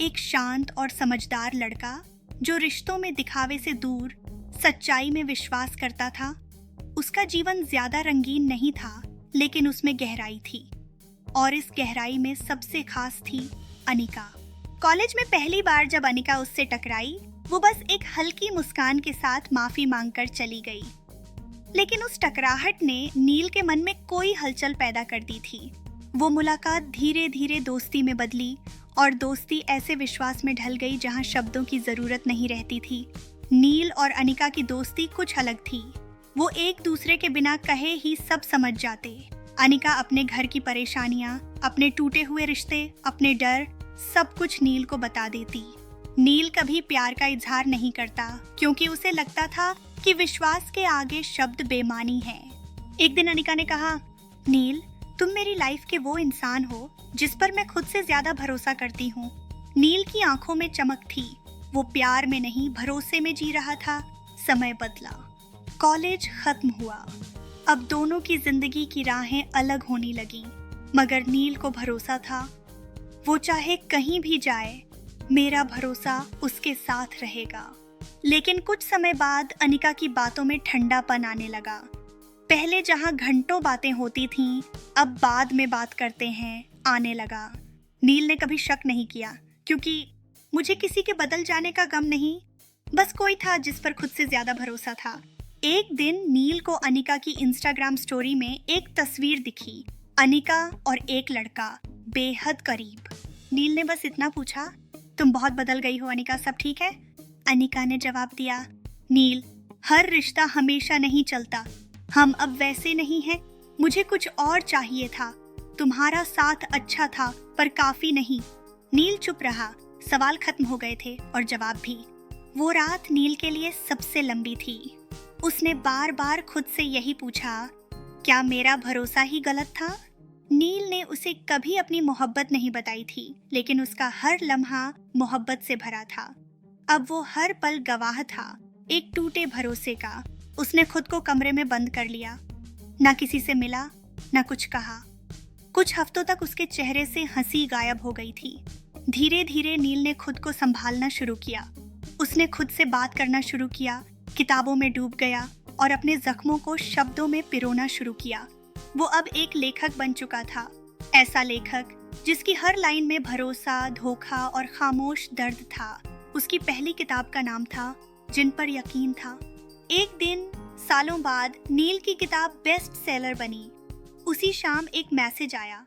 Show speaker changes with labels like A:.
A: एक शांत और समझदार लड़का जो रिश्तों में दिखावे से दूर सच्चाई में विश्वास करता था। उसका जीवन ज्यादा रंगीन नहीं था, लेकिन उसमें गहराई थी, और इस गहराई में सबसे खास थी अनिका। कॉलेज में पहली बार जब अनिका उससे टकराई, वो बस एक हल्की मुस्कान के साथ माफी मांगकर चली गई। लेकिन उस टकराहट ने नील के मन में कोई हलचल पैदा कर दी थी। वो मुलाकात धीरे धीरे दोस्ती में बदली, और दोस्ती ऐसे विश्वास में ढल गई जहां शब्दों की जरूरत नहीं रहती थी। नील और अनिका की दोस्ती कुछ अलग थी। वो एक दूसरे के बिना कहे ही सब समझ जाते। अनिका अपने घर की परेशानियां, अपने टूटे हुए रिश्ते, अपने डर, सब कुछ नील को बता देती। नील कभी प्यार का इजहार नहीं करता, क्योंकि उसे लगता था कि विश्वास के आगे शब्द बेमानी है। एक दिन अनिका ने कहा, नील, तुम मेरी लाइफ के वो इंसान हो जिस पर मैं खुद से ज्यादा भरोसा करती हूँ। नील की आंखों में चमक थी। वो प्यार में नहीं, भरोसे में जी रहा था। समय बदला। कॉलेज खत्म हुआ। अब दोनों की जिंदगी की राहें अलग होने लगीं, मगर नील को भरोसा था, वो चाहे कहीं भी जाए, मेरा भरोसा उसके साथ रहेगा। लेकिन कुछ समय बाद अनिका की बातों में ठंडापन आने लगा। पहले जहां घंटों बातें होती थीं, अब बाद में बात करते हैं आने लगा। नील ने कभी शक नहीं किया, क्योंकि मुझे किसी के बदल जाने का गम नहीं, बस कोई था जिस पर खुद से ज्यादा भरोसा था। एक दिन नील को अनिका की इंस्टाग्राम स्टोरी में एक तस्वीर दिखी, अनिका और एक लड़का बेहद करीब। नील ने बस इतना पूछा, तुम बहुत बदल गई हो अनिका, सब ठीक है? अनिका ने जवाब दिया, नील, हर रिश्ता हमेशा नहीं चलता, हम अब वैसे नहीं हैं, मुझे कुछ और चाहिए था। तुम्हारा साथ अच्छा था पर काफी नहीं। नील चुप रहा। सवाल खत्म हो गए थे और जवाब भी। वो रात नील के लिए सबसे लंबी थी। उसने बार बार खुद से यही पूछा, क्या मेरा भरोसा ही गलत था? नील ने उसे कभी अपनी मोहब्बत नहीं बताई थी, लेकिन उसका हर लम्हा मोहब्बत से भरा था। अब वो हर पल गवाह था एक टूटे भरोसे का। उसने खुद को कमरे में बंद कर लिया, ना किसी से मिला, ना कुछ कहा। कुछ हफ्तों तक उसके चेहरे से हंसी गायब हो गई थी। धीरे धीरे नील ने खुद को संभालना शुरू किया। उसने खुद से बात करना शुरू किया, किताबों में डूब गया और अपने जख्मों को शब्दों में पिरोना शुरू किया। वो अब एक लेखक बन चुका था, ऐसा लेखक जिसकी हर लाइन में भरोसा, धोखा और खामोश दर्द था। उसकी पहली किताब का नाम था जिन पर यकीन था। एक दिन सालों बाद नील की किताब बेस्ट सेलर बनी। उसी शाम एक मैसेज आया,